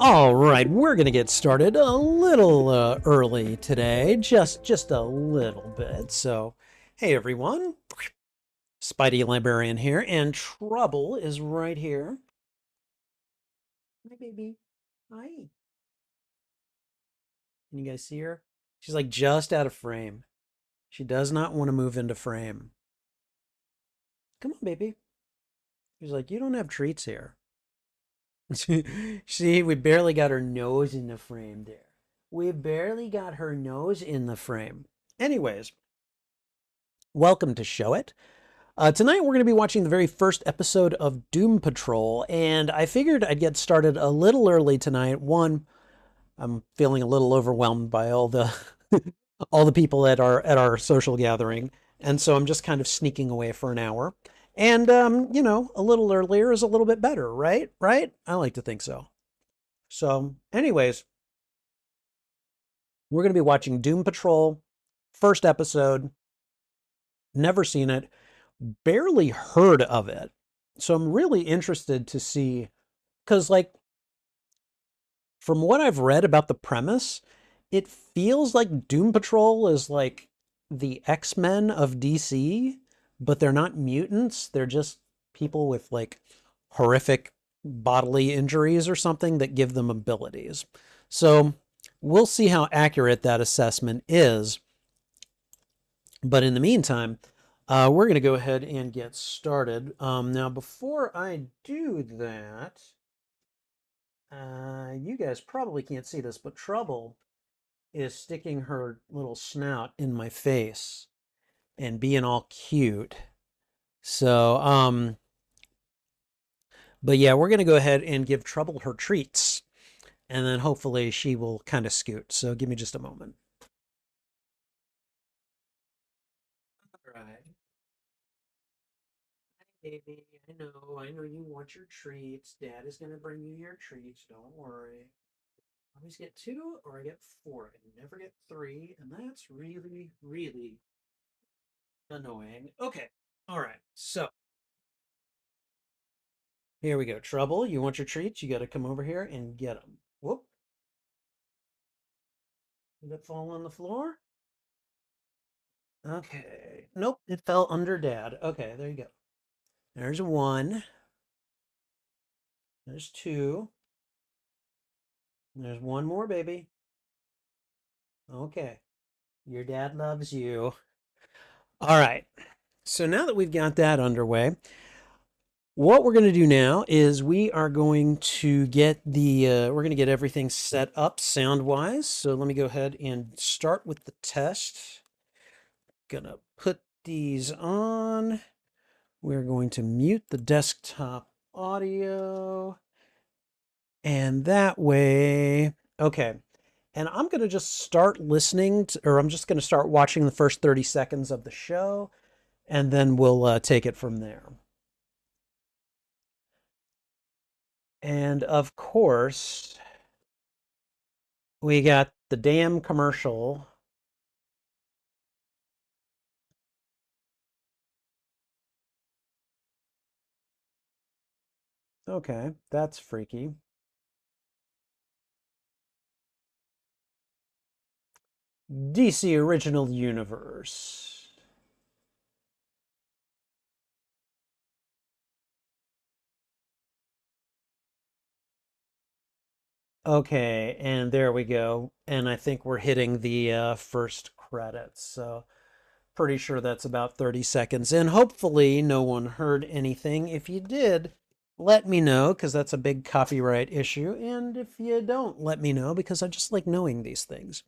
All right, we're going to get started a little early today, just a little bit. So, hey everyone, Spidey Librarian here, and Trouble is right here. Hi, baby. Hi. Can you guys see her? She's like just out of frame. She does not want to move into frame. Come on, baby. She's like, you don't have treats here. See, we barely got her nose in the frame there. We barely got her nose in the frame. Anyways, welcome to Show It. Tonight we're going to be watching the very first episode of Doom Patrol, and I figured I'd get started a little early tonight. One, I'm feeling a little overwhelmed by all the all the people at our social gathering, and so I'm just kind of sneaking away for an hour. And you know, a little earlier is a little bit better, right? Right? I like to think so. So, anyways, we're going to be watching Doom Patrol, first episode. Never seen it, barely heard of it. So I'm really interested to see, because, like, from what I've read about the premise, it feels like Doom Patrol is like the X-Men of DC, but they're not mutants. They're just people with like horrific bodily injuries or something that give them abilities. So we'll see how accurate that assessment is. But in the meantime, we're going to go ahead and get started. Now, before I do that, you guys probably can't see this, but Trouble is sticking her little snout in my face and being all cute. So, but yeah, we're going to go ahead and give Trouble her treats, and then hopefully she will kind of scoot. So give me just a moment. All right. Hi, baby. I know you want your treats. Dad is going to bring you your treats. Don't worry. I always get two or I get four. I never get three, and that's really, really annoying. Okay. All right. So here we go. Trouble, you want your treats? You got to come over here and get them. Whoop. Did it fall on the floor? Okay. Nope, it fell under Dad. Okay, there you go. There's one. There's two. There's one more, baby. Okay. Your dad loves you. All right. So now that we've got that underway, what we're going to do now is we are going to get we're going to get everything set up sound wise. So let me go ahead and start with the test. Gonna put these on. We're going to mute the desktop audio. And that way, okay. And I'm going to just start listening to, or I'm just going to start watching the first 30 seconds of the show, and then we'll take it from there. And of course, we got the damn commercial. Okay, that's freaky. DC Original Universe. Okay, and there we go. And I think we're hitting the first credits. So pretty sure that's about 30 seconds in. Hopefully no one heard anything. If you did, let me know, because that's a big copyright issue. And if you don't, let me know, because I just like knowing these things.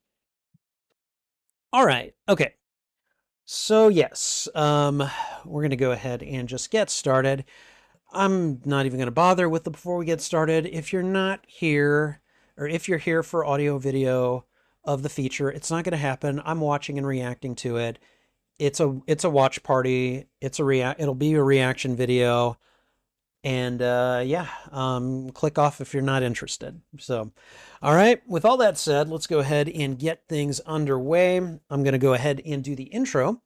All right. Okay. So yes, we're going to go ahead and just get started. I'm not even going to bother with the before we get started. If you're not here, or if you're here for audio video of the feature, it's not going to happen. I'm watching and reacting to it. It's a watch party. It'll be a reaction video. And yeah, click off if you're not interested. So, all right, with all that said, let's go ahead and get things underway. I'm going to go ahead and do the intro.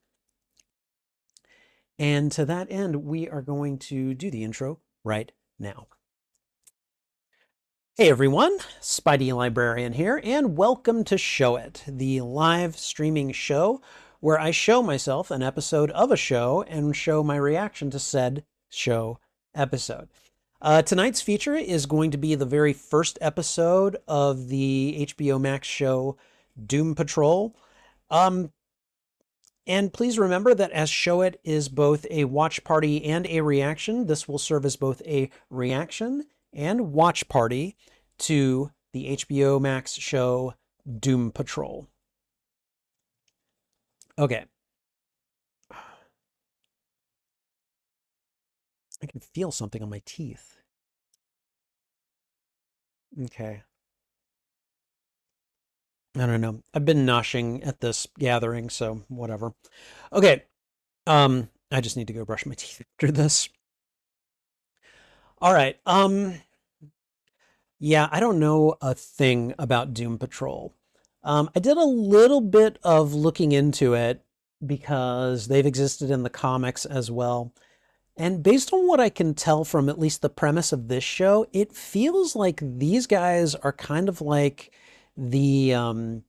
And to that end, we are going to do the intro right now. Hey everyone, Spidey Librarian here, and welcome to Show It, the live streaming show where I show myself an episode of a show and show my reaction to said show episode. Tonight's feature is going to be the very first episode of the HBO Max show Doom Patrol. Um, and please remember that as Show It is both a watch party and a reaction, this will serve as both a reaction and watch party to the HBO Max show Doom Patrol. Okay. I can feel something on my teeth. Okay. I don't know. I've been noshing at this gathering, so whatever. Okay. I just need to go brush my teeth after this. All right. Yeah, I don't know a thing about Doom Patrol. I did a little bit of looking into it because they've existed in the comics as well. And based on what I can tell from at least the premise of this show, it feels like these guys are kind of like the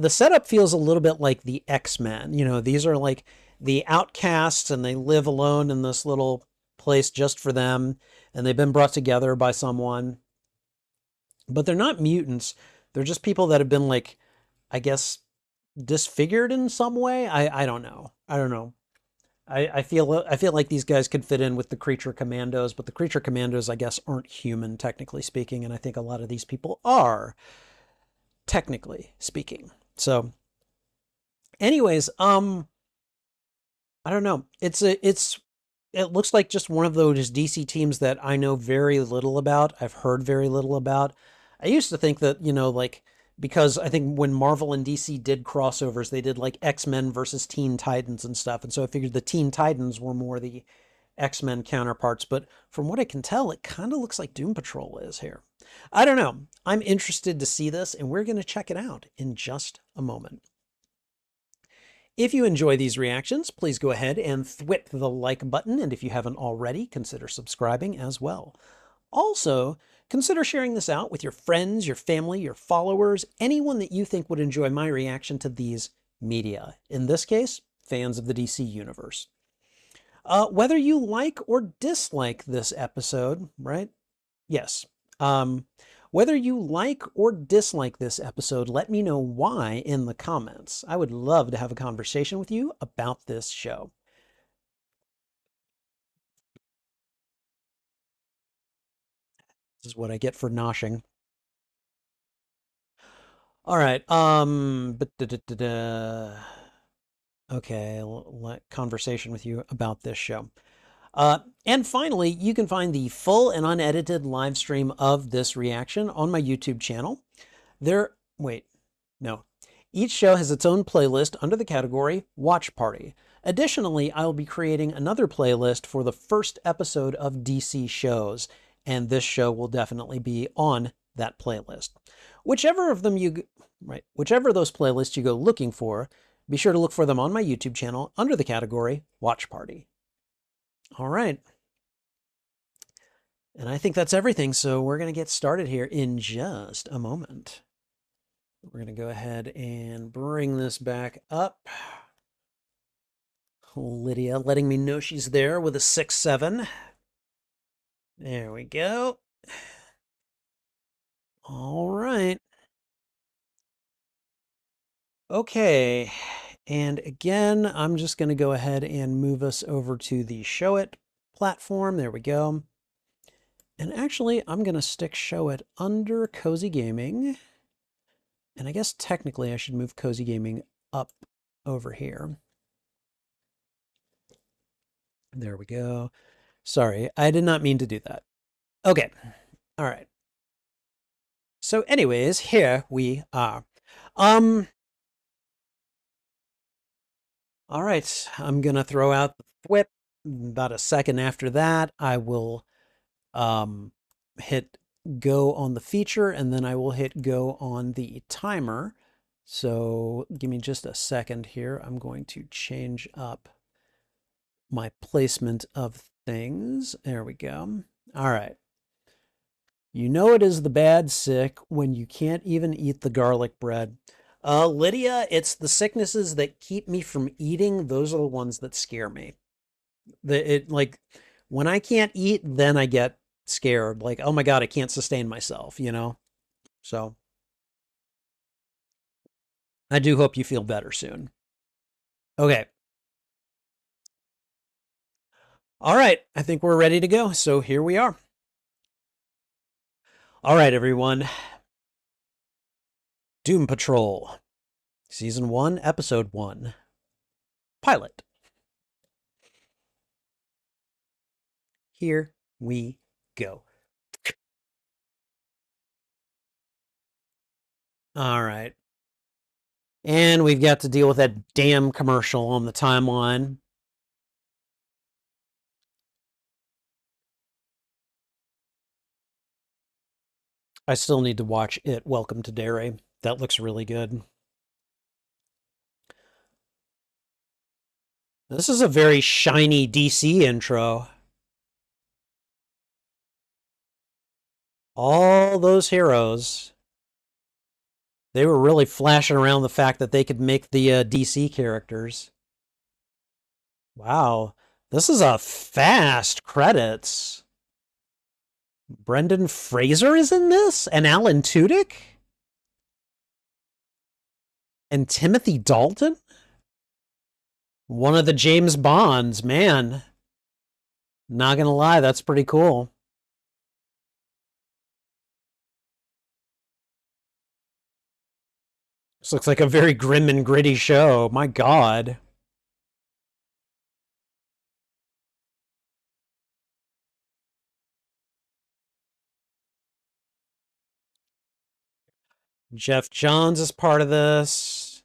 setup feels a little bit like the X-Men. You know, these are like the outcasts and they live alone in this little place just for them, and they've been brought together by someone. But they're not mutants. They're just people that have been like, I guess, disfigured in some way. I don't know. I don't know. I feel like these guys could fit in with the creature commandos, but the creature commandos, I guess, aren't human, technically speaking, and I think a lot of these people are, technically speaking. So, anyways, I don't know. It looks like just one of those DC teams that I know very little about. I've heard very little about. I used to think that, like, because I think when Marvel and DC did crossovers, they did like X-Men versus Teen Titans and stuff. And so I figured the Teen Titans were more the X-Men counterparts. But from what I can tell, it kind of looks like Doom Patrol is here. I don't know. I'm interested to see this, and we're going to check it out in just a moment. If you enjoy these reactions, please go ahead and thwip the like button, and if you haven't already, consider subscribing as well. Also, consider sharing this out with your friends, your family, your followers, anyone that you think would enjoy my reaction to these media. In this case, fans of the DC Universe. Whether you like or dislike this episode, right? Yes. Whether you like or dislike this episode, let me know why in the comments. I would love to have a conversation with you about this show. This is what I get for noshing. All right. Okay, conversation with you about this show. And finally, you can find the full and unedited live stream of this reaction on my YouTube channel. Wait, no. Each show has its own playlist under the category Watch Party. Additionally, I'll be creating another playlist for the first episode of DC shows, and this show will definitely be on that playlist. Whichever of those playlists you go looking for, be sure to look for them on my YouTube channel under the category Watch Party. All right. And I think that's everything, so we're going to get started here in just a moment. We're going to go ahead and bring this back up. Lydia letting me know she's there with a 6-7. There we go. All right. Okay. And again, I'm just going to go ahead and move us over to the Show It platform. There we go. And actually, I'm going to stick Show It under Cozy Gaming. And I guess technically I should move Cozy Gaming up over here. There we go. Sorry, I did not mean to do that. Okay. All right. So anyways, here we are. All right, I'm gonna throw out the whip. About a second after that, I will hit go on the feature, and then I will hit go on the timer. So give me just a second here. I'm going to change up my placement of things. There we go. All right. You know it is the bad sick when you can't even eat the garlic bread. Lydia, it's the sicknesses that keep me from eating. Those are the ones that scare me. It like when I can't eat, then I get scared. Like, oh my God, I can't sustain myself, you know? So I do hope you feel better soon. Okay. All right. I think we're ready to go. So here we are. All right, everyone. Doom Patrol, Season 1, Episode 1, Pilot. Here we go. All right. And we've got to deal with that damn commercial on the timeline. I still need to watch it. Welcome to Derry. That looks really good. This is a very shiny DC intro. All those heroes. They were really flashing around the fact that they could make the DC characters. Wow. This is a fast credits. Brendan Fraser is in this? And Alan Tudyk? And Timothy Dalton? One of the James Bonds, man. Not gonna lie, that's pretty cool. This looks like a very grim and gritty show. My God. Jeff Johns is part of this.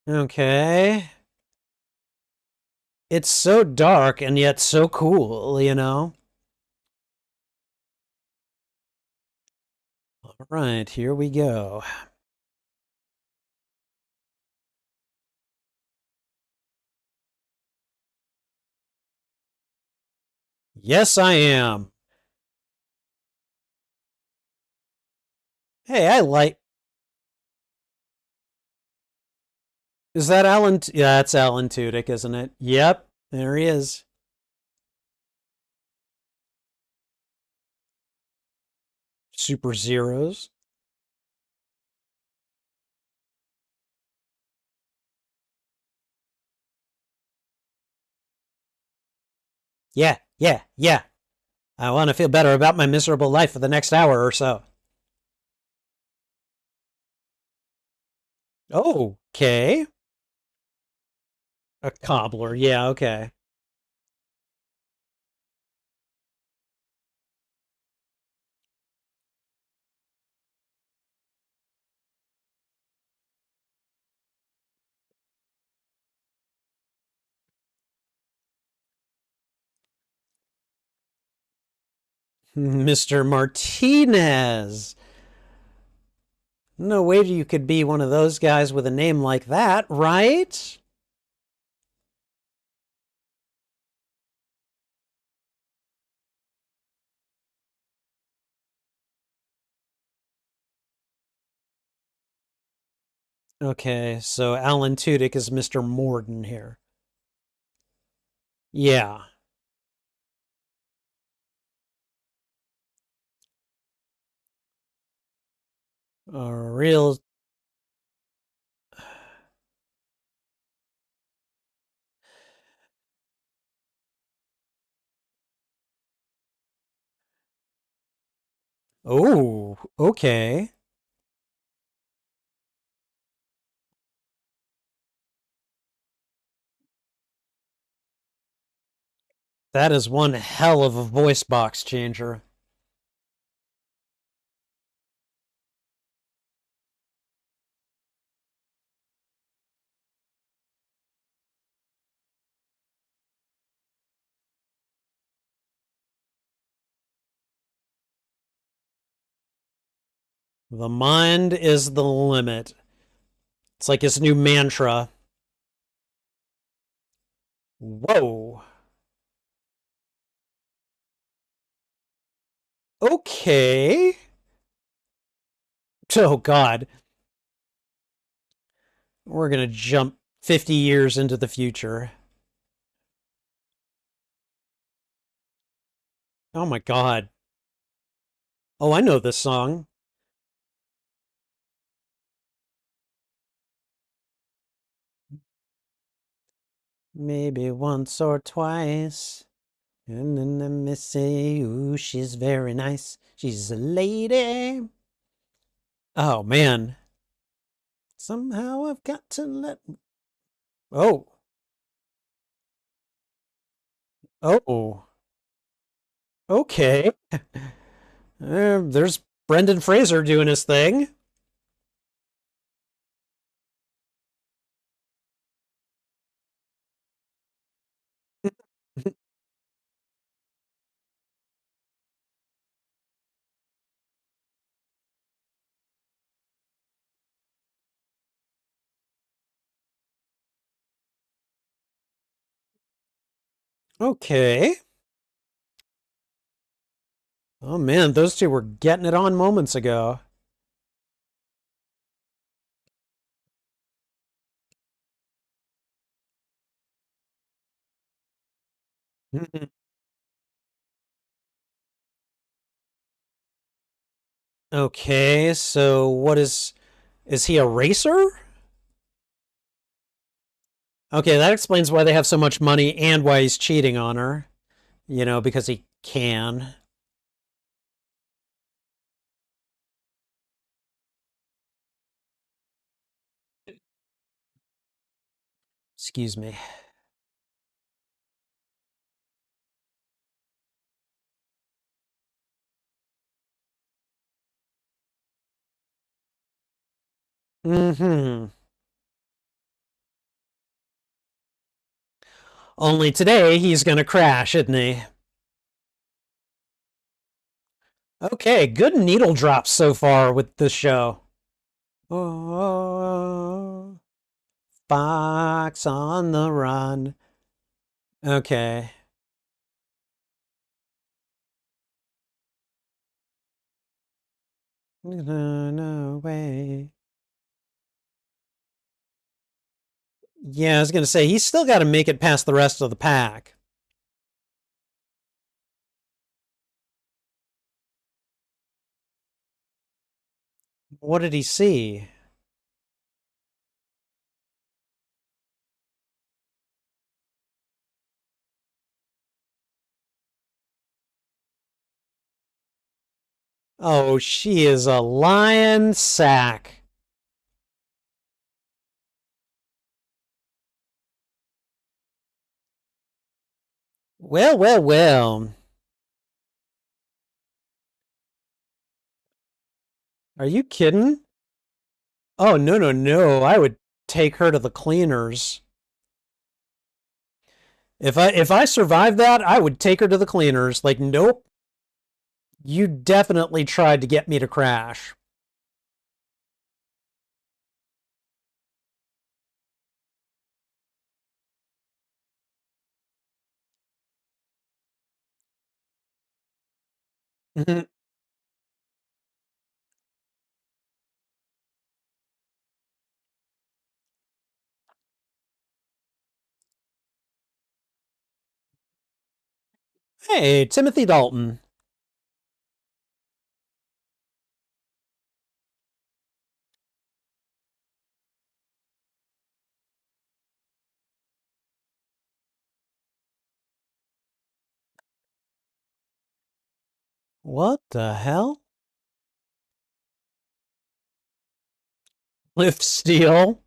Okay. It's so dark and yet so cool, you know? All right, here we go. Yes, I am. Hey, I like. Is that Alan? Yeah, that's Alan Tudyk, isn't it? Yep, there he is. Super Zeros. Yeah, yeah, yeah. I want to feel better about my miserable life for the next hour or so. Oh, okay. A cobbler. Yeah, okay. Mr. Martinez. No way you could be one of those guys with a name like that, right? Okay, so Alan Tudyk is Mr. Morden here. Yeah. A real. Oh, okay. That is one hell of a voice box changer. The mind is the limit. It's like his new mantra. Whoa. Okay. Oh, God. We're going to jump 50 years into the future. Oh, my God. Oh, I know this song. Maybe once or twice. And then let me say, ooh, she's very nice. She's a lady. Oh, man. Somehow I've got to let. Oh. Oh. Okay. There's Brendan Fraser doing his thing. Okay. Oh man, those two were getting it on moments ago. Okay, so what is he a racer? Okay, that explains why they have so much money and why he's cheating on her. You know, because he can. Excuse me. Mm-hmm. Only today he's gonna crash, isn't he? Okay, good needle drops so far with this show. Oh, fox on the run. Okay. No way. Yeah, I was gonna say he's still got to make it past the rest of the pack. What did he see? Oh, she is a lion sack. Well, well, well. Are you kidding? Oh, no, no, no. I would take her to the cleaners. If I survived that, I would take her to the cleaners. Like, nope. You definitely tried to get me to crash. Hey, Timothy Dalton. What the hell? Lift steel.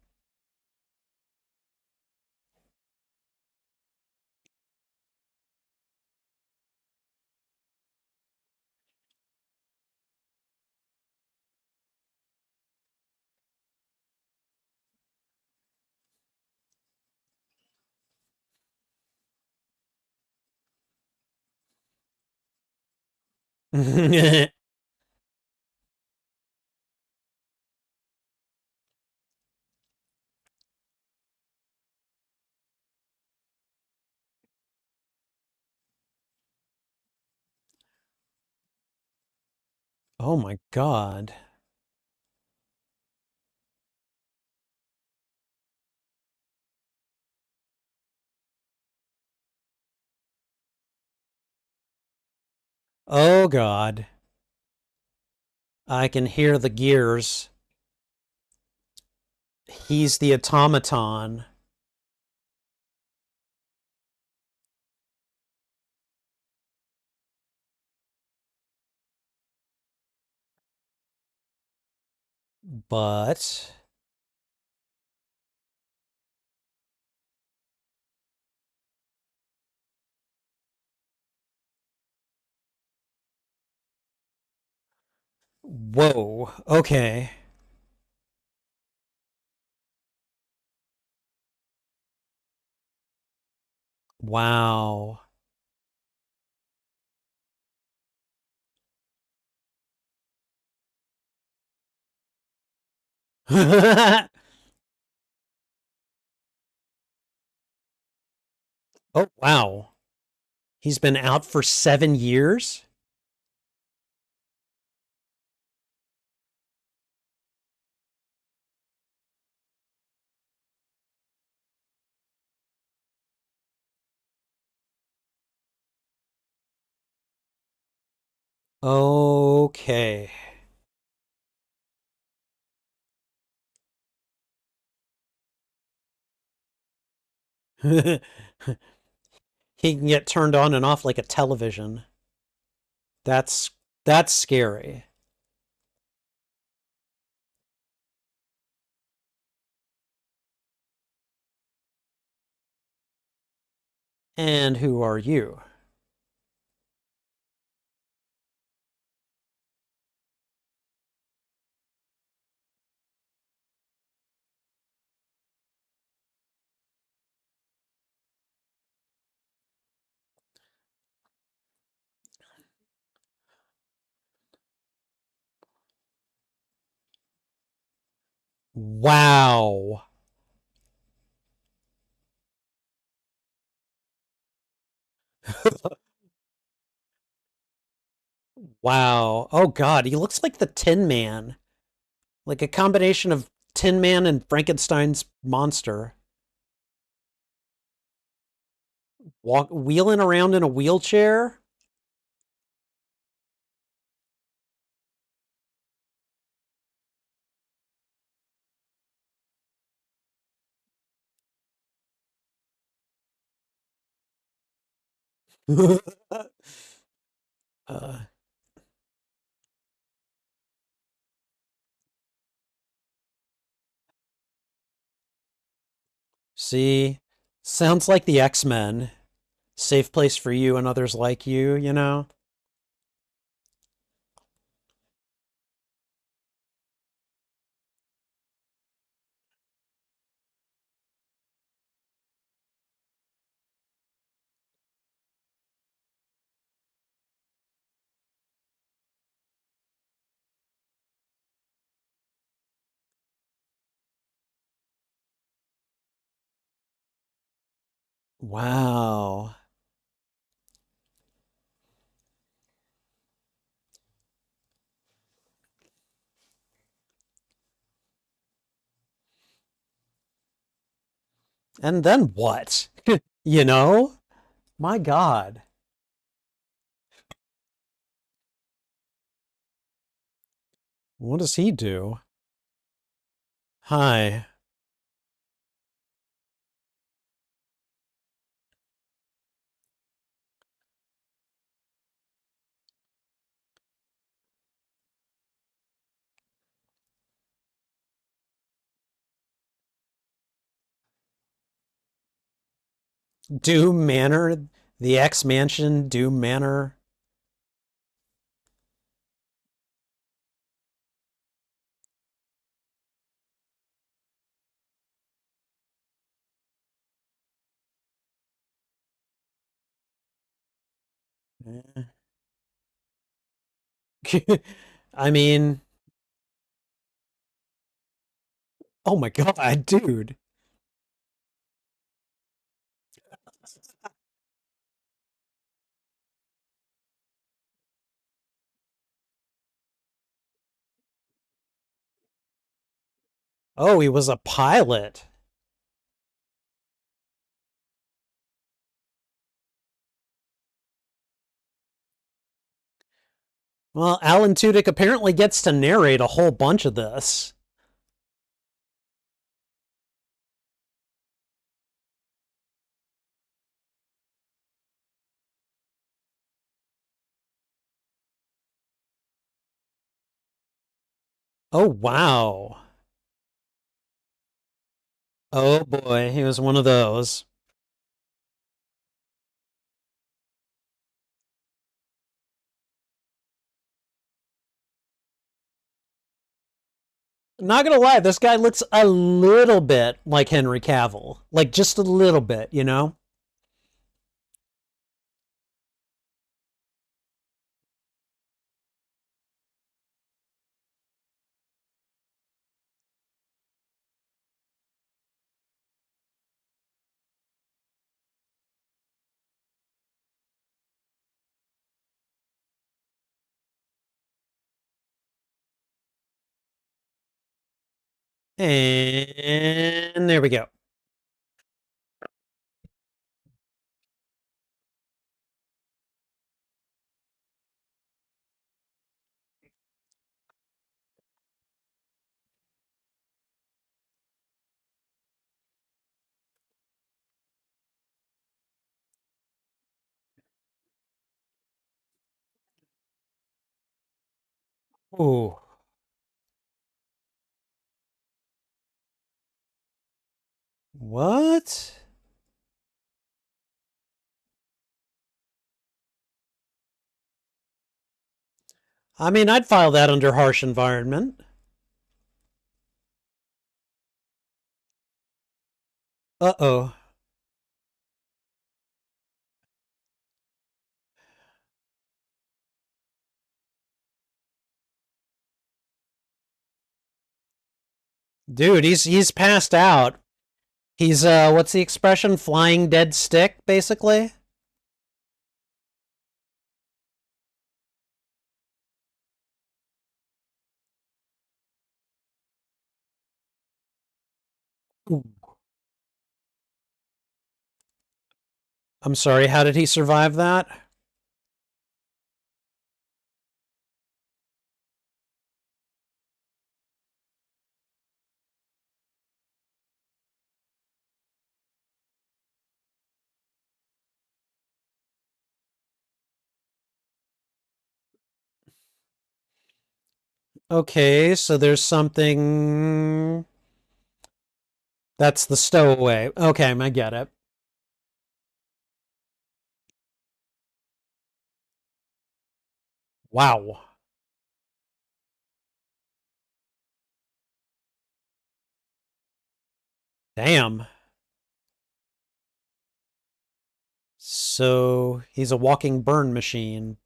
Oh my God. Oh God. I can hear the gears. He's the automaton. But whoa. Okay. Wow. Oh wow. He's been out for 7 years? Okay. He can get turned on and off like a television. That's that's scary. And who are you? Wow. Wow. Oh God, he looks like the Tin Man. Like a combination of Tin Man and Frankenstein's monster. Wheeling around in a wheelchair? uh, see? Sounds like the X-Men. Safe place for you and others like you, you know? Wow. And then what? You know? My God. What does he do? Hi. Doom Manor? The X Mansion, Doom Manor? I mean, oh my God, dude. Oh, he was a pilot. Well, Alan Tudyk apparently gets to narrate a whole bunch of this. Oh, wow. Oh, boy. He was one of those. Not gonna lie, this guy looks a little bit like Henry Cavill. Like, just a little bit, you know? And there we go. Ooh. What? I mean, I'd file that under harsh environment. Uh-oh. Dude, he's passed out. He's what's the expression? Flying dead stick, basically. Ooh. I'm sorry, how did he survive that? Okay, so there's something that's the stowaway. Okay, I get it. Wow. Damn. So he's a walking burn machine.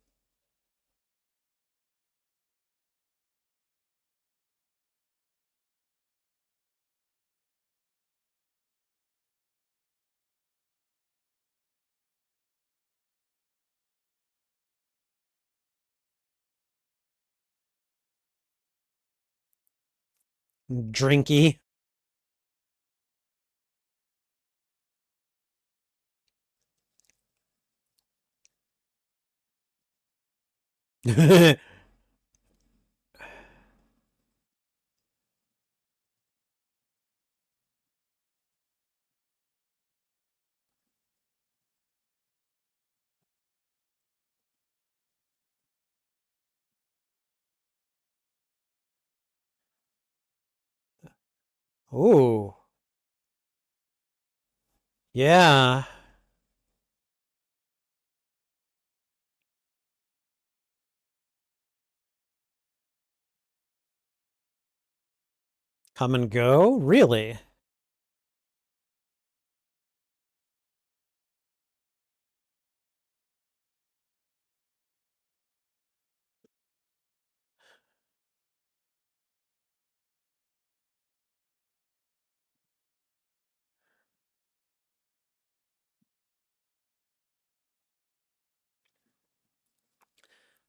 Drinky. Ooh. Yeah. Come and go? Really?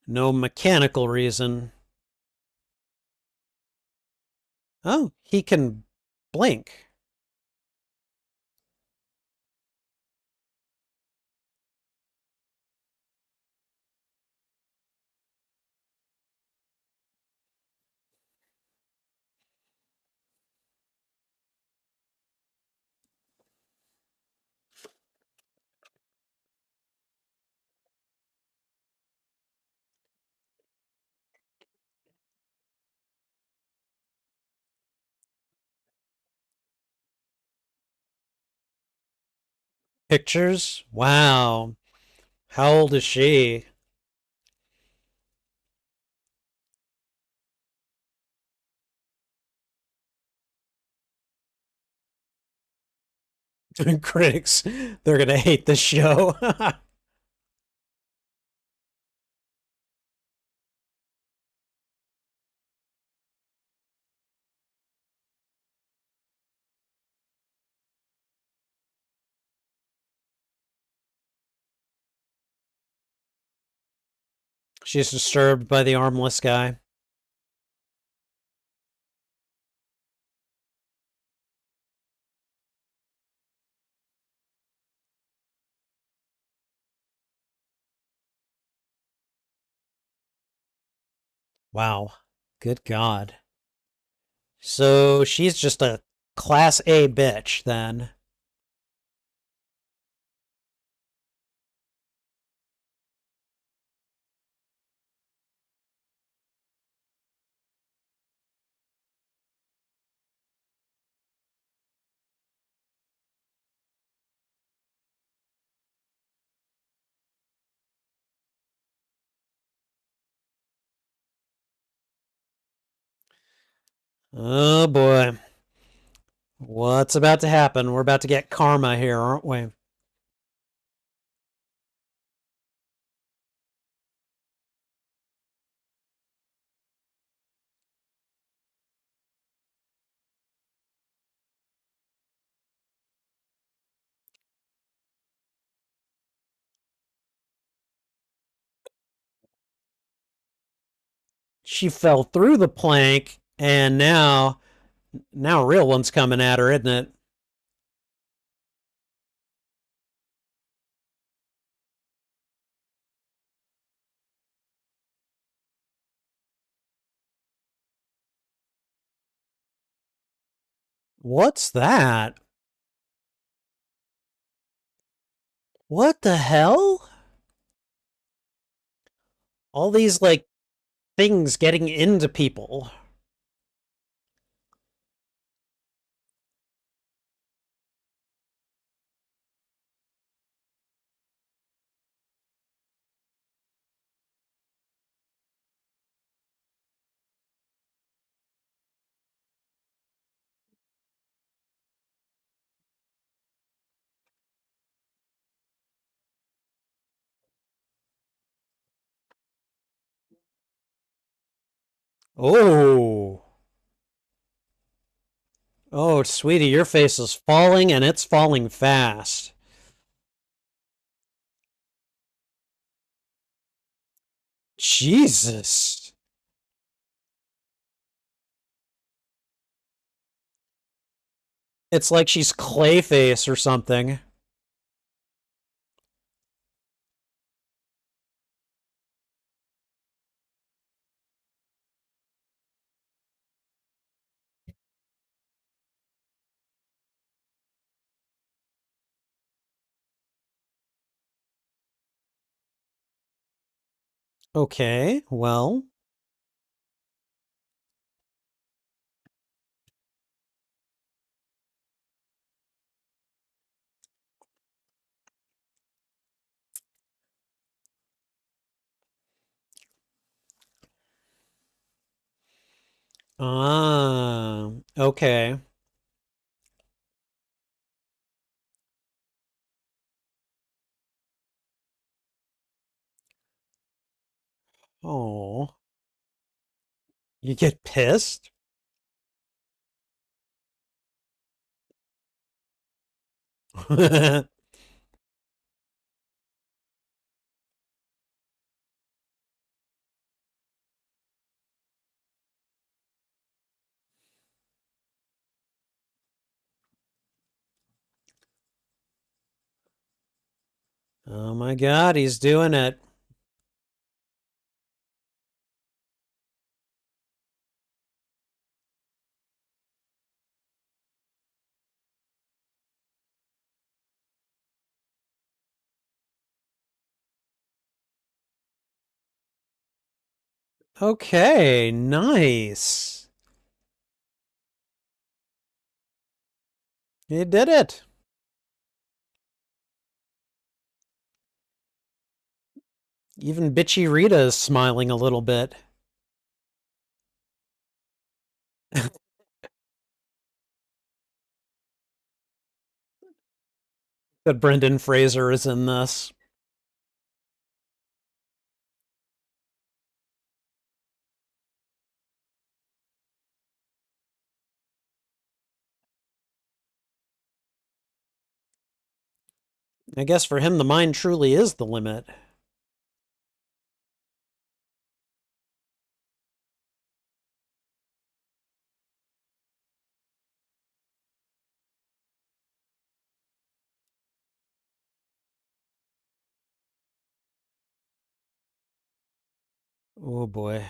No mechanical reason. Oh, he can Blink. Pictures? Wow. How old is she? Critics, they're gonna hate this show. She's disturbed by the armless guy. Wow. Good God. So she's just a class A bitch then. Oh boy. What's about to happen? We're about to get karma here, aren't we? She fell through the plank, and now a real one's coming at her, isn't it? What's that? What the hell? All these like things getting into people. Oh. Oh, sweetie, your face is falling and it's falling fast. Jesus. It's like she's Clayface or something. Okay, well. Ah, okay. Oh, you get pissed? Oh my God, he's doing it. Okay, nice. You did it. Even bitchy Rita is smiling a little bit. That Brendan Fraser is in this. I guess for him, the mind truly is the limit. Oh boy.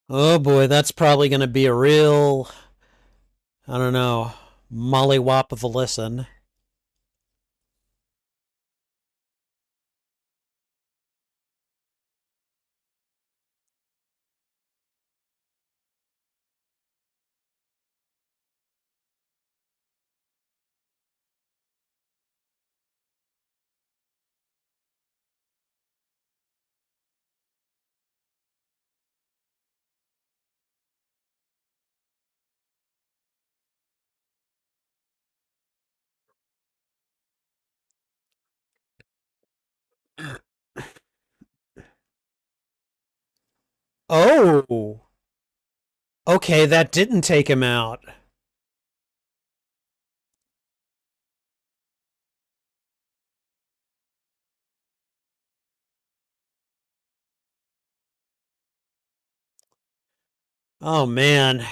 Oh boy, that's probably going to be a real, I don't know, mollywop of a listen. Oh, okay, that didn't take him out. Oh man,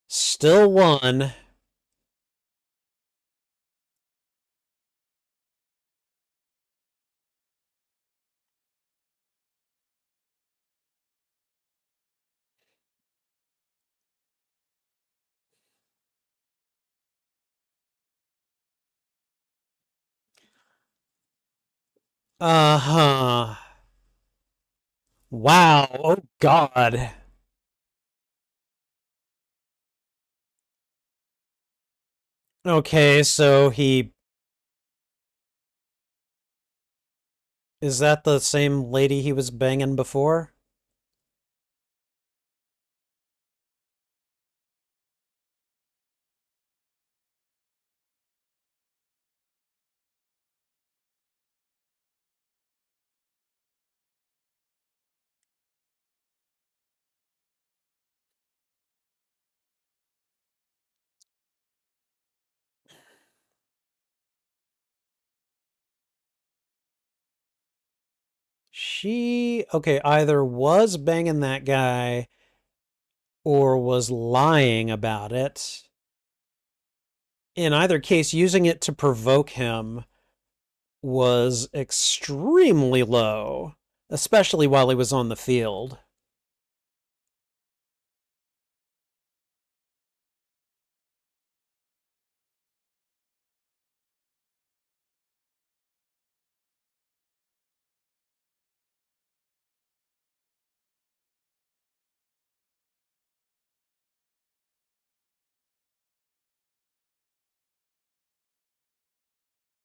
still one. Uh huh. Wow. Oh God. Okay, so he is that the same lady he was banging before? She, okay, either was banging that guy or was lying about it. In either case, using it to provoke him was extremely low, especially while he was on the field.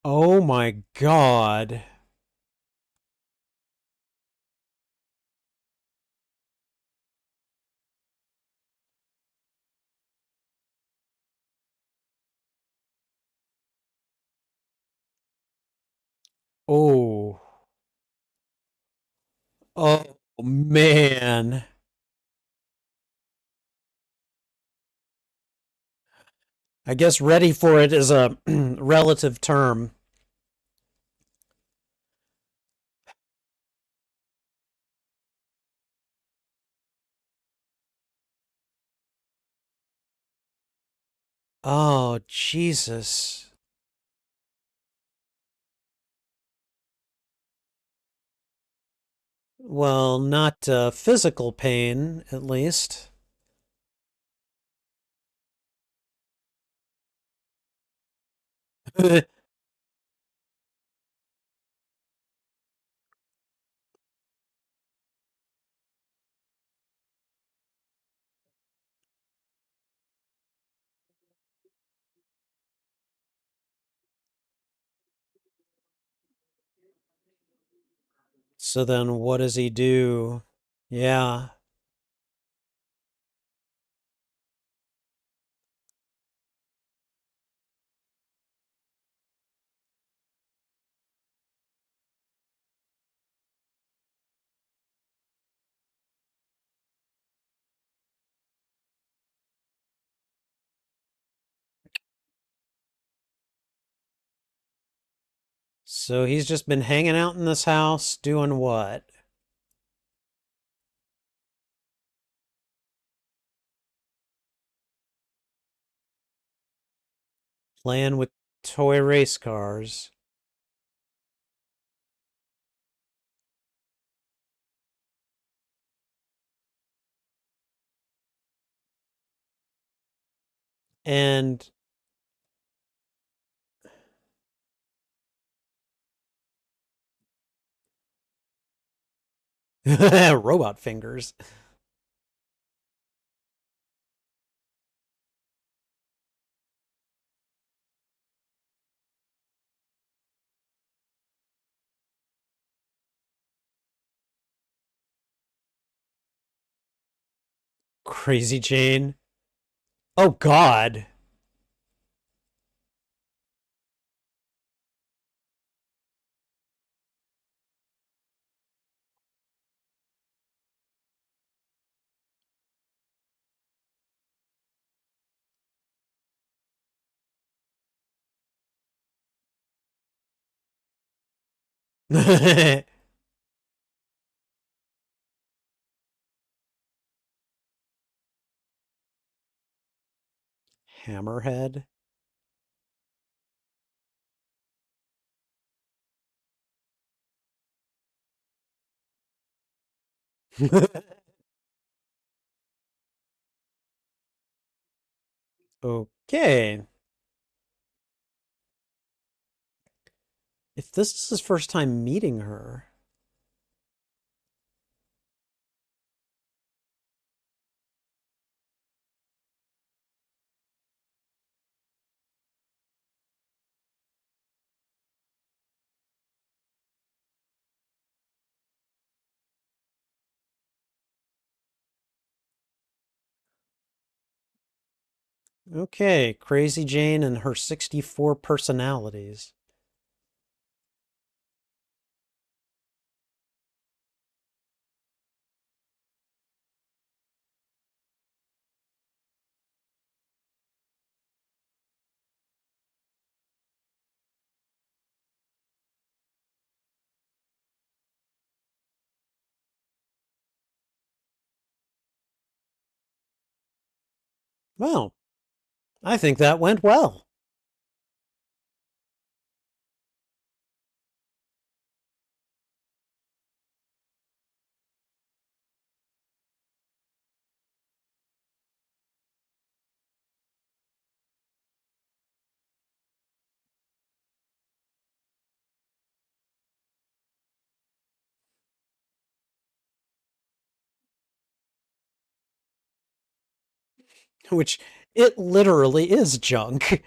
Oh my God. Oh. Oh man. I guess ready for it is a relative term. Oh, Jesus. Well, not physical pain, at least. So then what does he do? Yeah. So he's just been hanging out in this house doing what? Playing with toy race cars. And robot fingers. Crazy Jane. Oh God. Hammerhead. Okay. If this is his first time meeting her. Okay, Crazy Jane and her 64 personalities. Well, I think that went well. Which it literally is junk.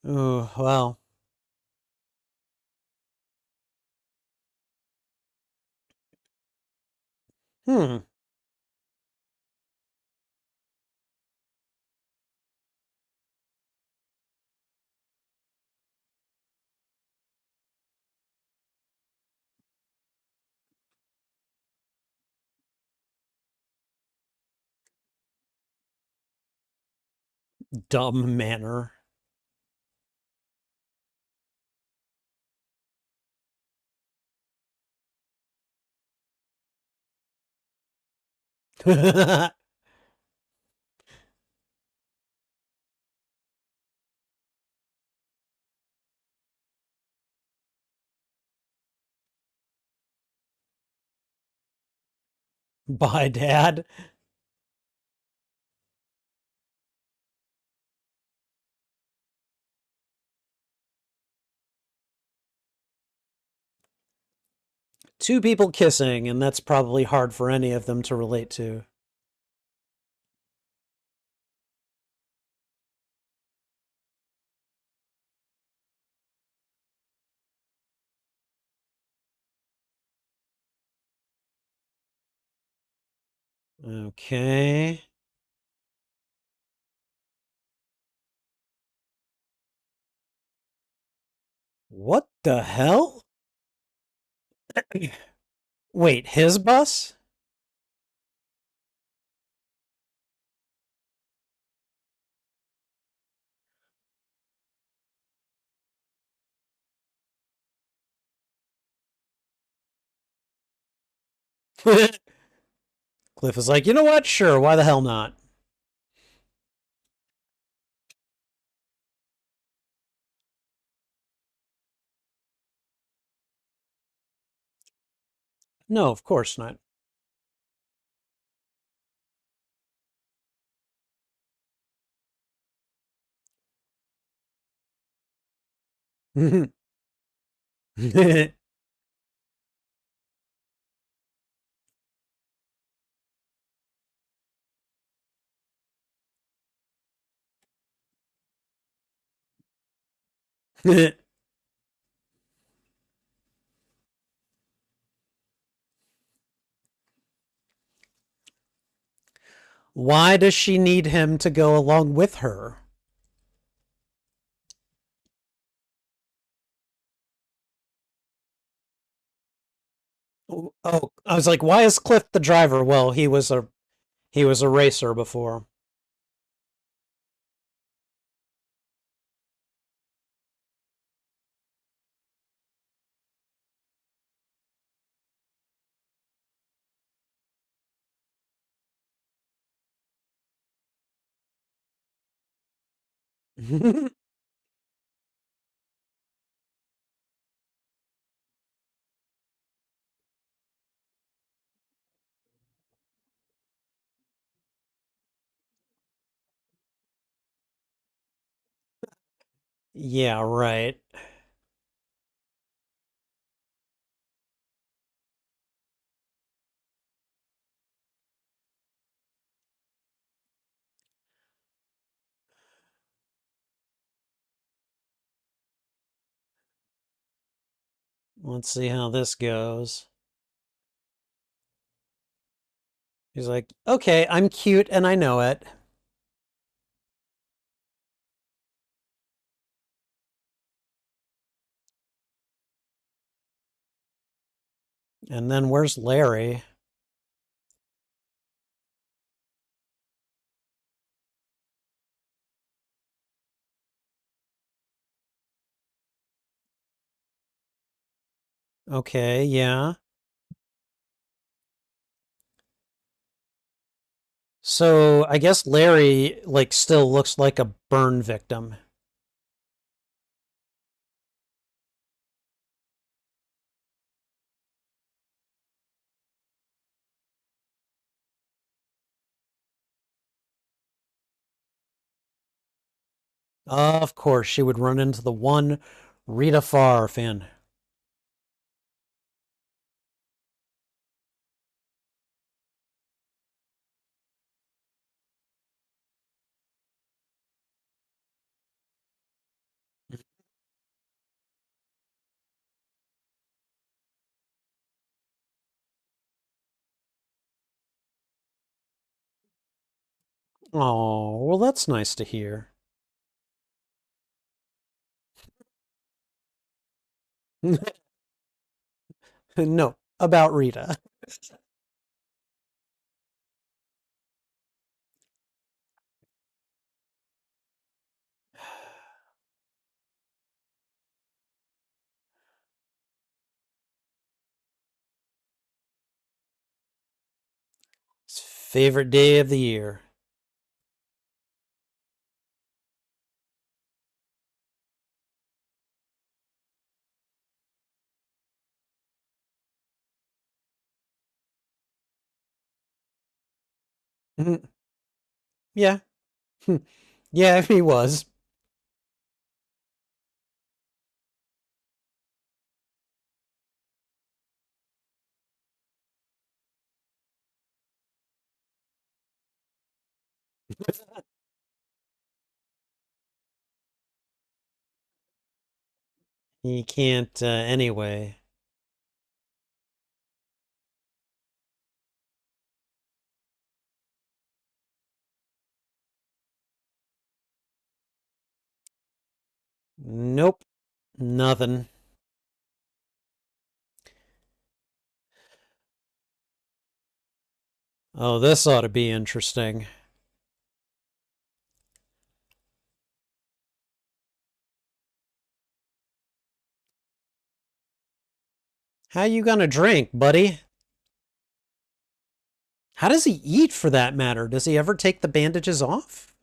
Oh, well. Hmm. Dumb manner. Bye, Dad. Two people kissing, and that's probably hard for any of them to relate to. Okay. What the hell? Wait, his bus? Cliff is like, you know what? Sure, why the hell not? No, of course not. Why does she need him to go along with her? Oh, I was like, why is Cliff the driver? Well, he was a racer before. Yeah, right. Let's see how this goes. He's like, okay, I'm cute and I know it. And then where's Larry? Okay, yeah. So I guess Larry like still looks like a burn victim. Of course, she would run into the one Rita Farr fan. Oh, well, that's nice to hear. No, about Rita. His favorite day of the year. Yeah. Yeah, he was. He can't anyway. Nope. Nothing. Oh, this ought to be interesting. How you gonna drink, buddy? How does he eat for that matter? Does he ever take the bandages off?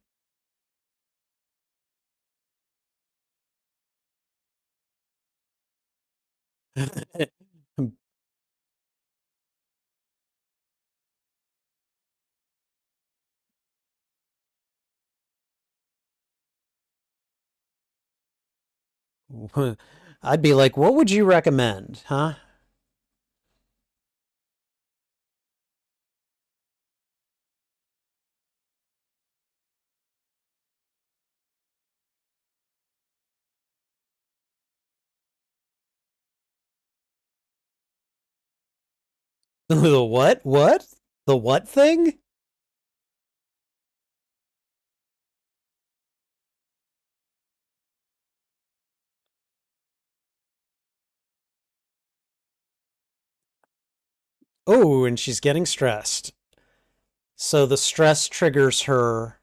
I'd be like, what would you recommend, huh? The what? What? The what thing? Oh, and she's getting stressed. So the stress triggers her.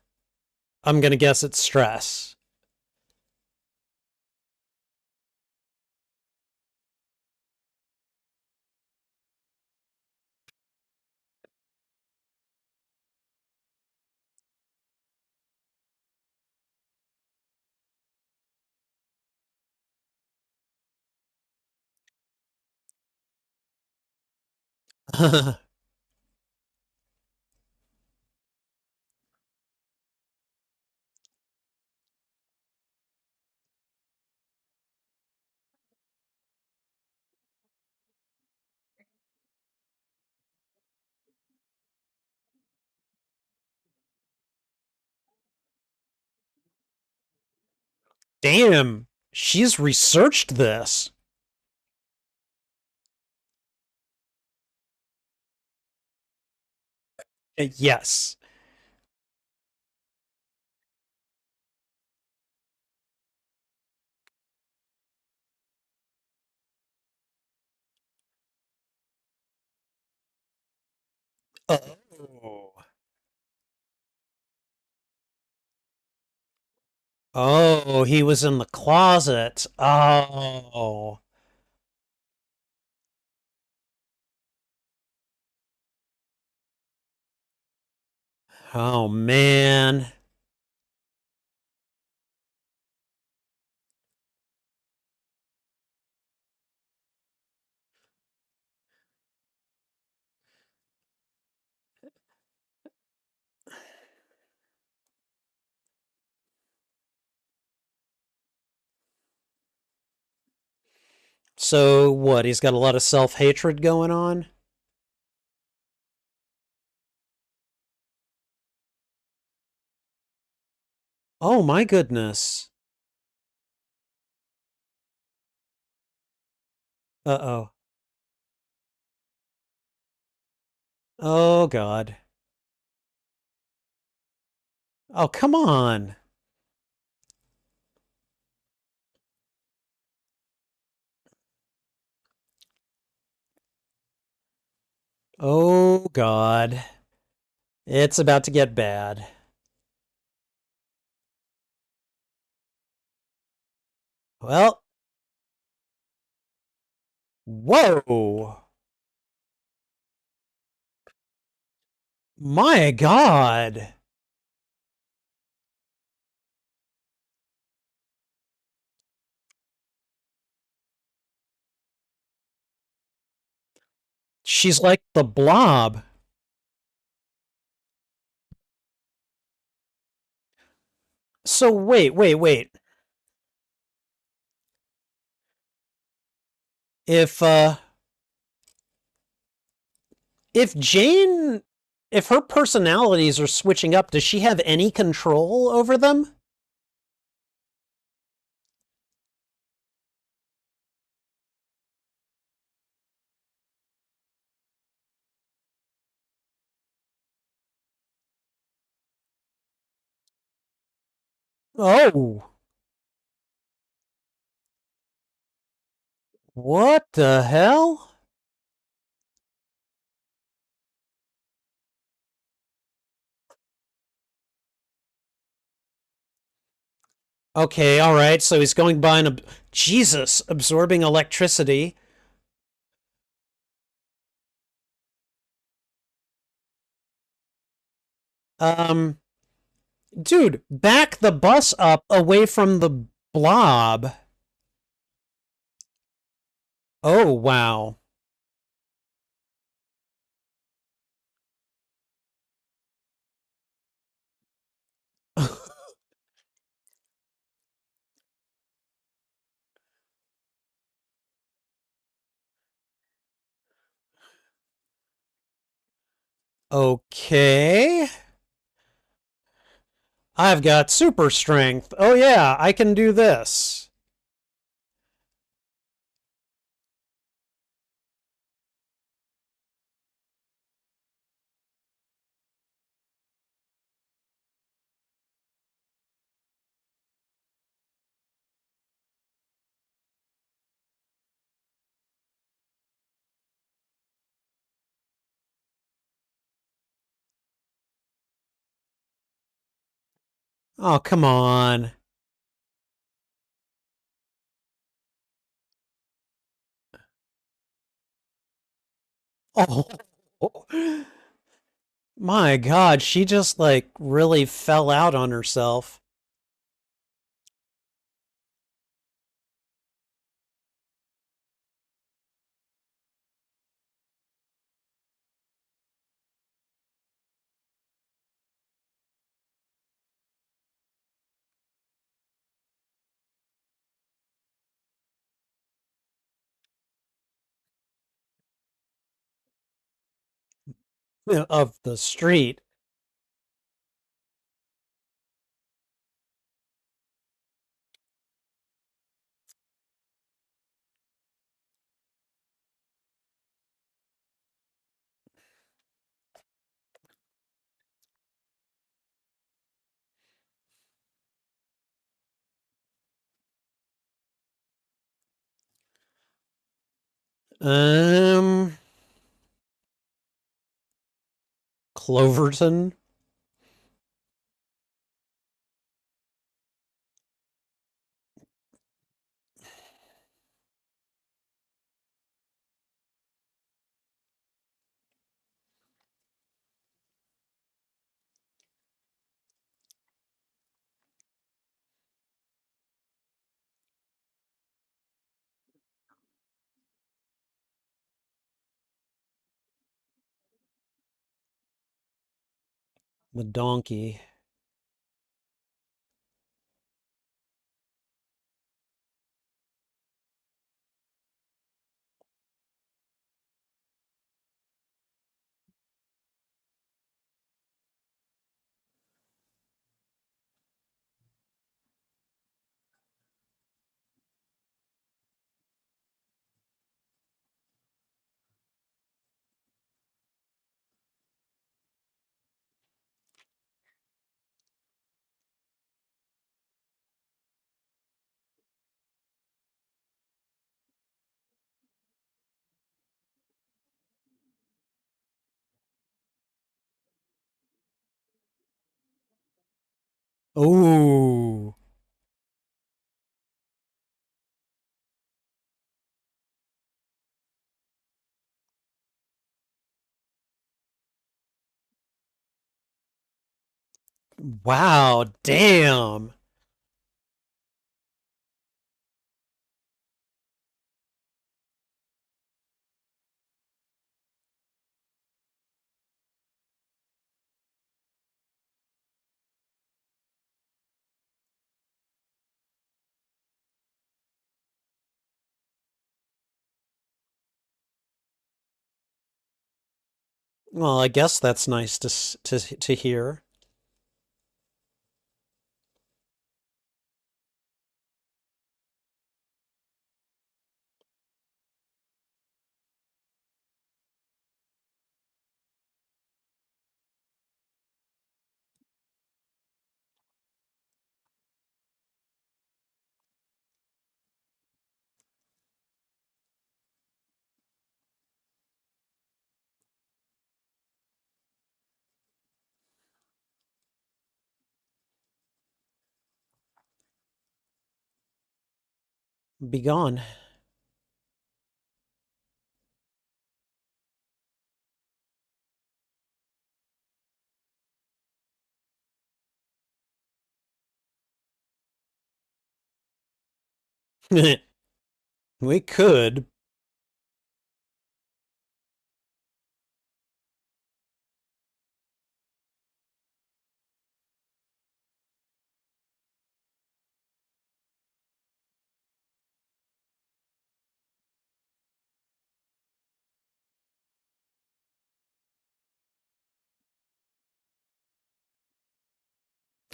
I'm gonna guess it's stress. Damn, she's researched this. Yes. Oh. Oh, he was in the closet. Oh. Oh, man. So, what? He's got a lot of self hatred going on? Oh, my goodness. Uh oh. Oh, God. Oh, come on. Oh, God. It's about to get bad. Well, whoa. My God. She's like the blob. So, wait. If, uh, if Jane, if her personalities are switching up, does she have any control over them? Oh, what the hell? Okay, all right. So he's going by an Jesus absorbing electricity. Um, dude, back the bus up away from the blob. Oh, wow. Okay. I've got super strength. Oh, yeah, I can do this. Oh, come on. Oh, my God, she just like really fell out on herself. Of the street. Um, Cloverton. The donkey. Oh, wow, damn. Well, I guess that's nice to hear. Be gone. We could.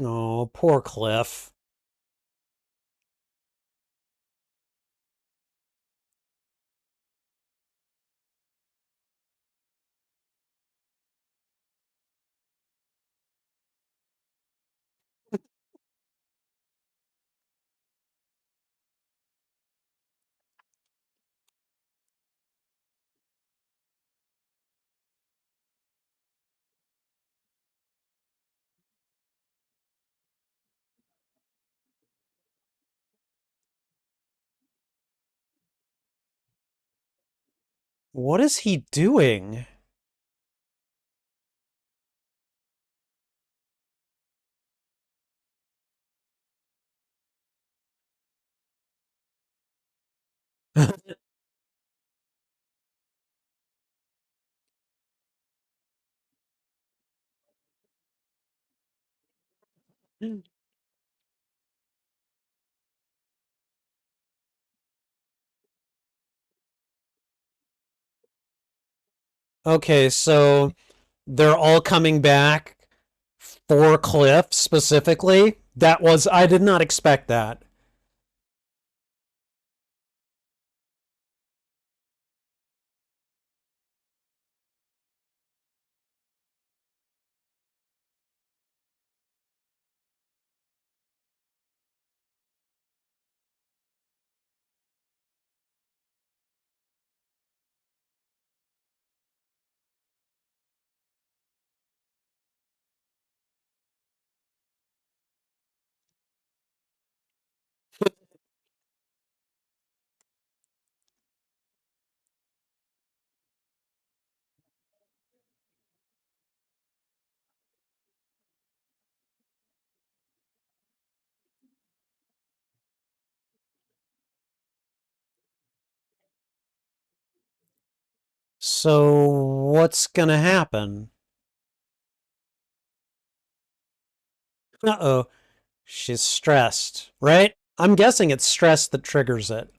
Oh, poor Cliff. What is he doing? Okay, so they're all coming back for Cliff specifically. I did not expect that. So what's gonna happen? Uh-oh. She's stressed, right? I'm guessing it's stress that triggers it.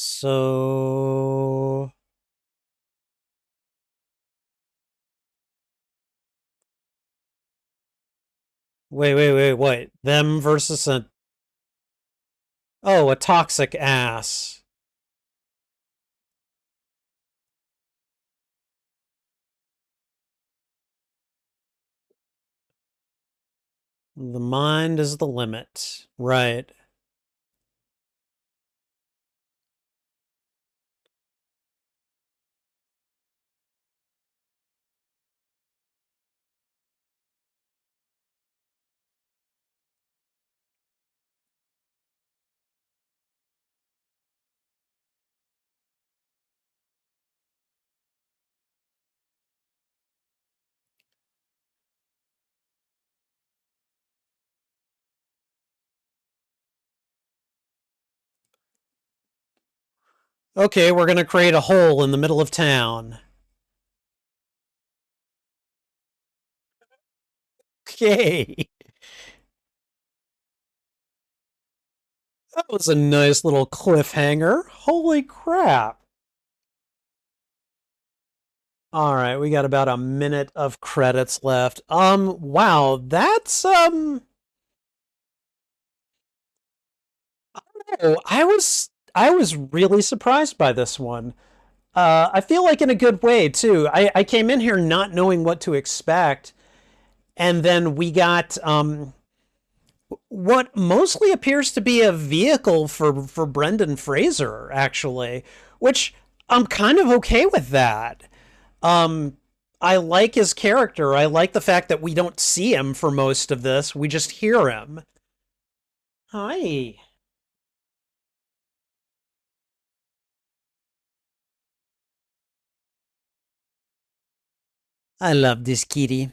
So, wait. Them versus a toxic ass. The mind is the limit. Right. Okay, we're gonna create a hole in the middle of town. Okay. That was a nice little cliffhanger. Holy crap. All right, we got about a minute of credits left. Wow, that's oh, I was really surprised by this one. I feel like in a good way too. I came in here not knowing what to expect, and then we got what mostly appears to be a vehicle for Brendan Fraser, actually, which I'm kind of okay with that. Um, I like his character. I like the fact that we don't see him for most of this. We just hear him. Hi. I love this kitty.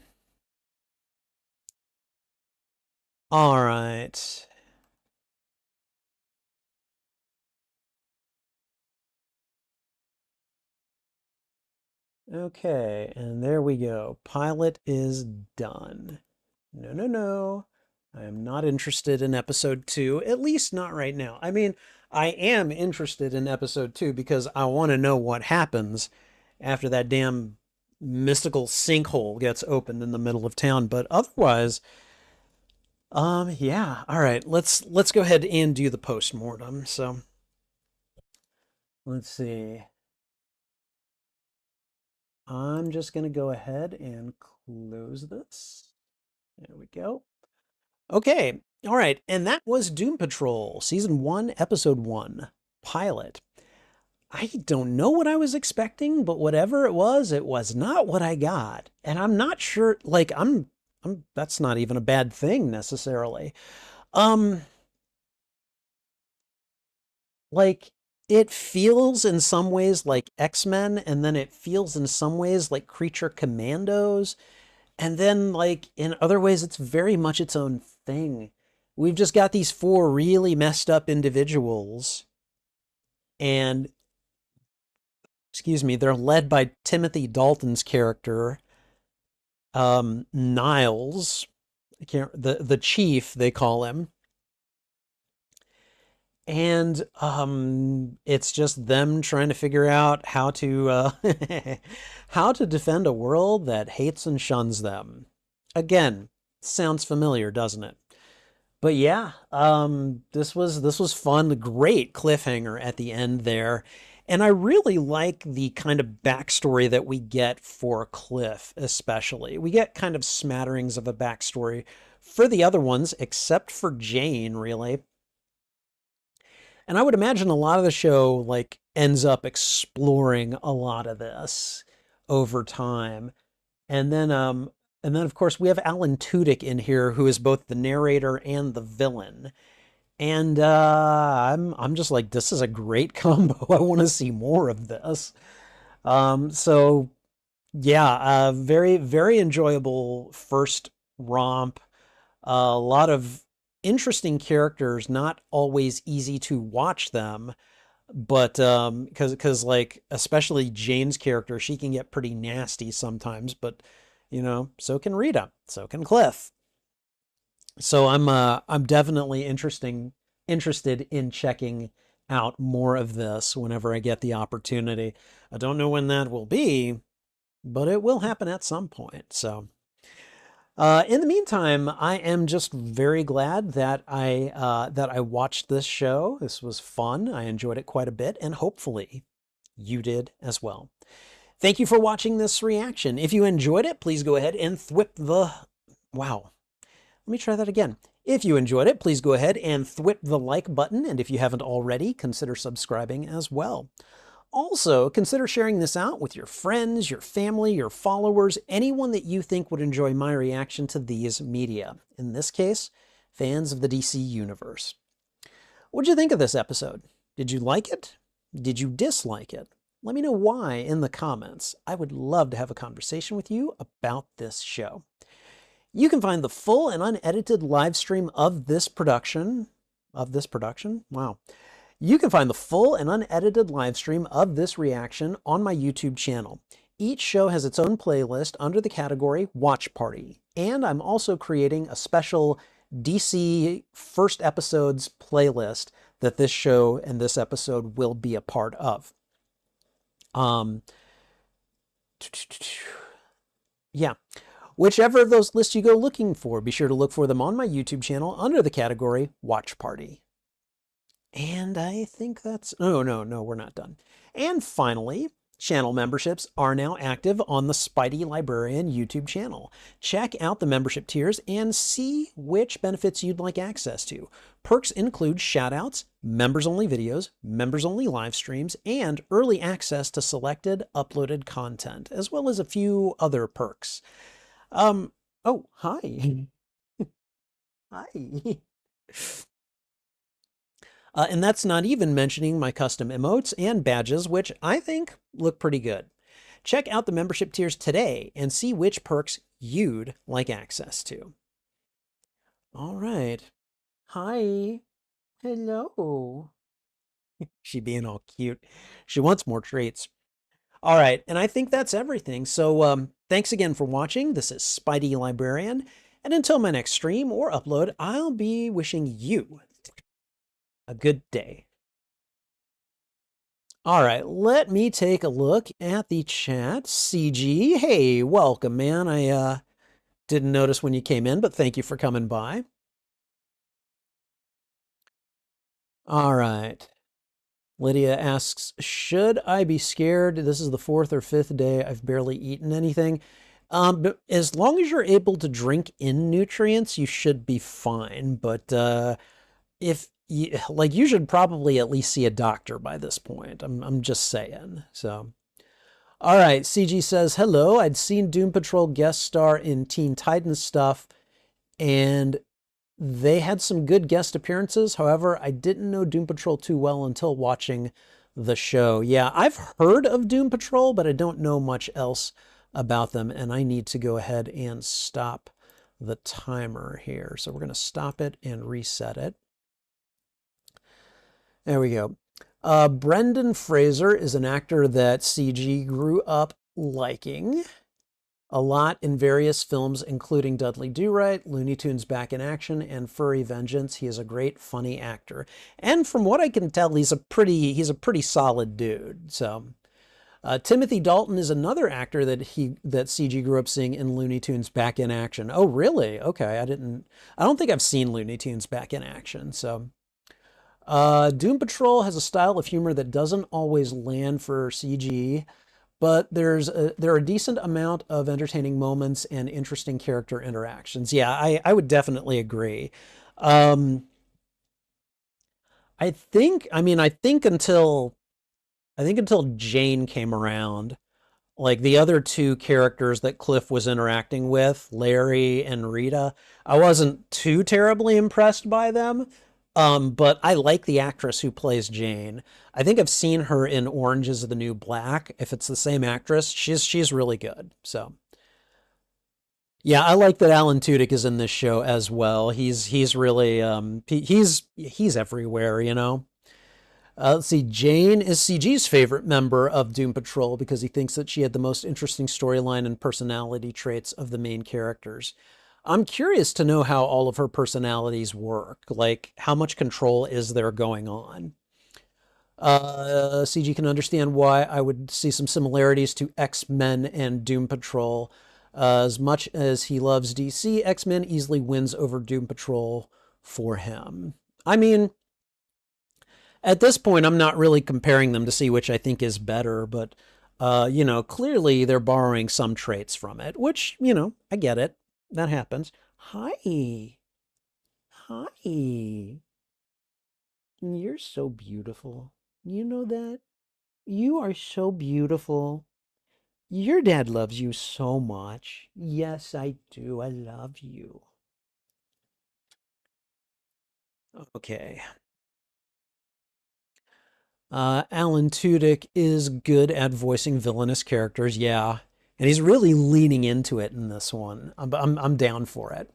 All right. Okay, and there we go. Pilot is done. No, no, no. I am not interested in episode two, at least not right now. I mean, I am interested in episode two because I want to know what happens after that damn mystical sinkhole gets opened in the middle of town. But otherwise, yeah. All right, let's go ahead and do the post-mortem. So let's see. I'm just gonna go ahead and close this. There we go. Okay. All right. And that was Doom Patrol, Season 1, Episode 1, Pilot. I don't know what I was expecting, but whatever it was not what I got. And I'm not sure, like, that's not even a bad thing necessarily. Um, like, it feels in some ways like X-Men, and then it feels in some ways like Creature Commandos. And then, like, in other ways, it's very much its own thing. We've just got these four really messed up individuals, and, excuse me, they're led by Timothy Dalton's character, Niles. I can't, the chief, they call him. And it's just them trying to figure out how to how to defend a world that hates and shuns them. Again, sounds familiar, doesn't it? But yeah, this was fun. Great cliffhanger at the end there. And I really like the kind of backstory that we get for Cliff, especially. We get kind of smatterings of a backstory for the other ones, except for Jane, really. And I would imagine a lot of the show like ends up exploring a lot of this over time. And then of course we have Alan Tudyk in here, who is both the narrator and the villain. And I'm just like, this is a great combo. I want to see more of this. So yeah, very, very enjoyable first romp. A lot of interesting characters, not always easy to watch them, but because like especially Jane's character, she can get pretty nasty sometimes, but so can Rita, so can Cliff. So I'm definitely interested in checking out more of this whenever I get the opportunity. I don't know when that will be, but it will happen at some point. So in the meantime, I am just very glad that I watched this show. This was fun. I enjoyed it quite a bit, and hopefully you did as well. Thank you for watching this reaction. If you enjoyed it, please go ahead and thwip the... Wow. Let me try that again. If you enjoyed it, please go ahead and thwip the like button, and if you haven't already, consider subscribing as well. Also, consider sharing this out with your friends, your family, your followers, anyone that you think would enjoy my reaction to these media. In this case, fans of the DC Universe. What'd you think of this episode? Did you like it? Did you dislike it? Let me know why in the comments. I would love to have a conversation with you about this show. You can find the full and unedited live stream of this production. Wow. You can find the full and unedited live stream of this reaction on my YouTube channel. Each show has its own playlist under the category Watch Party, and I'm also creating a special DC first episodes playlist that this show and this episode will be a part of. Yeah. Whichever of those lists you go looking for, be sure to look for them on my YouTube channel under the category Watch Party. And I think that's... No, we're not done. And finally, channel memberships are now active on the Spidey Librarian YouTube channel. Check out the membership tiers and see which benefits you'd like access to. Perks include shoutouts, members-only videos, members-only live streams, and early access to selected uploaded content, as well as a few other perks. Oh, hi. Hi. And that's not even mentioning my custom emotes and badges, which I think look pretty good. Check out the membership tiers today and see which perks you'd like access to. All right. Hi. Hello. She being all cute. She wants more treats. All right, and I think that's everything. So thanks again for watching. This is Spidey Librarian, and until my next stream or upload, I'll be wishing you a good day. All right, let me take a look at the chat. CG, hey, welcome, man. I didn't notice when you came in, but thank you for coming by. All right. Lydia asks, should I be scared? This is the 4th or 5th day. I've barely eaten anything. But as long as you're able to drink in nutrients, you should be fine. But if you, like, you should probably at least see a doctor by this point. I'm just saying. So, all right. CG says, hello. I'd seen Doom Patrol guest star in Teen Titans stuff, and they had some good guest appearances. However, I didn't know Doom Patrol too well until watching the show. Yeah, I've heard of Doom Patrol, but I don't know much else about them, and I need to go ahead and stop the timer here. So we're going to stop it and reset it. There we go. Brendan Fraser is an actor that CG grew up liking a lot in various films, including Dudley Do-Right, Looney Tunes Back in Action, and Furry Vengeance. He is a great, funny actor. And from what I can tell, he's a pretty solid dude. So Timothy Dalton is another actor that CG grew up seeing in Looney Tunes Back in Action. Oh, really? Okay, I don't think I've seen Looney Tunes Back in Action. So Doom Patrol has a style of humor that doesn't always land for CG, but there are a decent amount of entertaining moments and interesting character interactions. Yeah, I would definitely agree. Um, I think until Jane came around, like the other two characters that Cliff was interacting with, Larry and Rita, I wasn't too terribly impressed by them. But I like the actress who plays Jane. I think I've seen her in Orange is the New Black. If it's the same actress, she's really good. So yeah, I like that Alan Tudyk is in this show as well. He's really he's everywhere, you know. Let's see. Jane is CG's favorite member of Doom Patrol because he thinks that she had the most interesting storyline and personality traits of the main characters. I'm curious to know how all of her personalities work. Like, how much control is there going on? CG can understand why I would see some similarities to X-Men and Doom Patrol. As much as he loves DC, X-Men easily wins over Doom Patrol for him. I mean, at this point, I'm not really comparing them to see which I think is better, but you know, clearly they're borrowing some traits from it, which, you know, I get it. That happens. Hi. Hi. You're so beautiful. You know that? You are so beautiful. Your dad loves you so much. Yes, I do. I love you. Okay. Alan Tudyk is good at voicing villainous characters, yeah. And he's really leaning into it in this one. I'm down for it.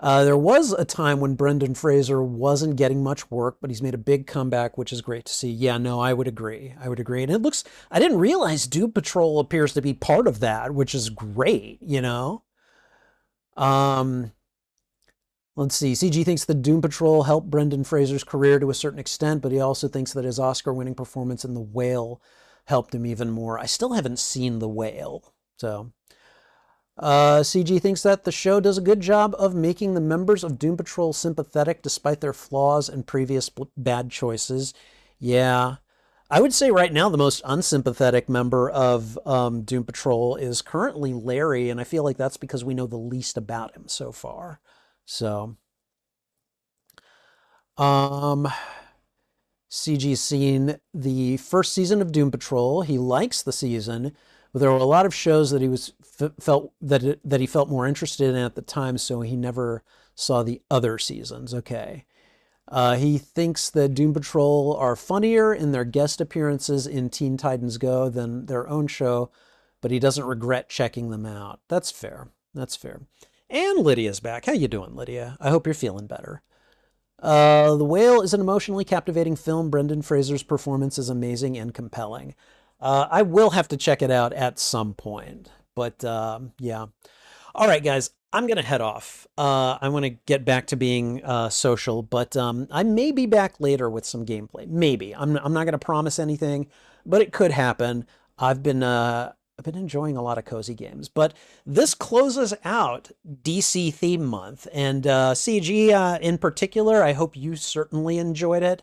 There was a time when Brendan Fraser wasn't getting much work, but he's made a big comeback, which is great to see. Yeah, no, I would agree. I would agree. And it looks, I didn't realize Doom Patrol appears to be part of that, which is great, you know? Um, let's see. CG thinks the Doom Patrol helped Brendan Fraser's career to a certain extent, but he also thinks that his Oscar-winning performance in The Whale helped him even more. I still haven't seen The Whale, so. CG thinks that the show does a good job of making the members of Doom Patrol sympathetic despite their flaws and previous bad choices. Yeah. I would say right now the most unsympathetic member of Doom Patrol is currently Larry, and I feel like that's because we know the least about him so far. So, um, CG's seen the first season of Doom Patrol. He likes the season, but there were a lot of shows that he felt more interested in at the time, so he never saw the other seasons. Okay. He thinks that Doom Patrol are funnier in their guest appearances in Teen Titans Go than their own show, but he doesn't regret checking them out. That's fair. That's fair. And Lydia's back. How you doing, Lydia? I hope you're feeling better. The Whale is an emotionally captivating film. Brendan Fraser's performance is amazing and compelling. I will have to check it out at some point. But yeah. All right, guys, I'm going to head off. I want to get back to being social, but I may be back later with some gameplay. Maybe. I'm not going to promise anything, but it could happen. I've been enjoying a lot of cozy games, but this closes out DC theme month, and CG in particular. I hope you certainly enjoyed it.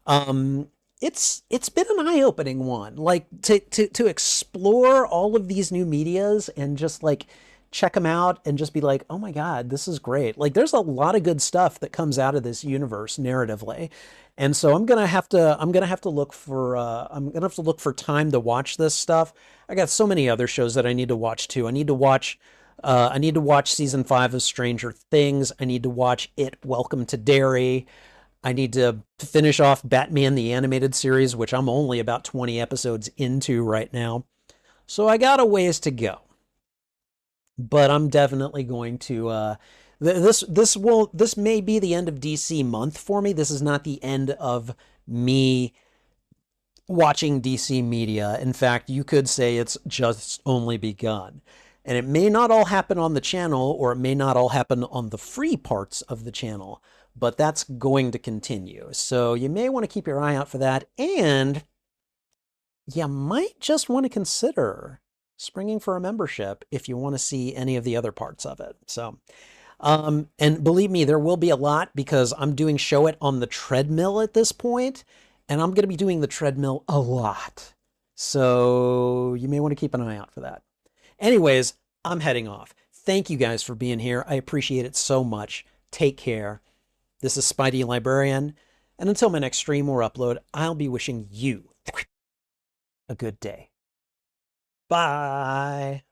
Um, it's been an eye-opening one, like to explore all of these new medias and just like check them out and just be like, oh my God, this is great. Like there's a lot of good stuff that comes out of this universe narratively. And so I'm gonna have to look for time to watch this stuff. I got so many other shows that I need to watch too. I need to watch season 5 of Stranger Things. I need to watch It Welcome to Derry. I need to finish off Batman the Animated Series, which I'm only about 20 episodes into right now. So I got a ways to go. But I'm definitely going to this may be the end of DC month for me. This is not the end of me watching DC media. In fact, you could say it's just only begun. And it may not all happen on the channel, or it may not all happen on the free parts of the channel, but that's going to continue. So you may want to keep your eye out for that. And you might just want to consider springing for a membership if you want to see any of the other parts of it. So And believe me, there will be a lot because I'm doing Show It on the treadmill at this point, and I'm going to be doing the treadmill a lot. So you may want to keep an eye out for that. Anyways, I'm heading off. Thank you guys for being here. I appreciate it so much. Take care. This is Spidey Librarian, and until my next stream or upload, I'll be wishing you a good day. Bye.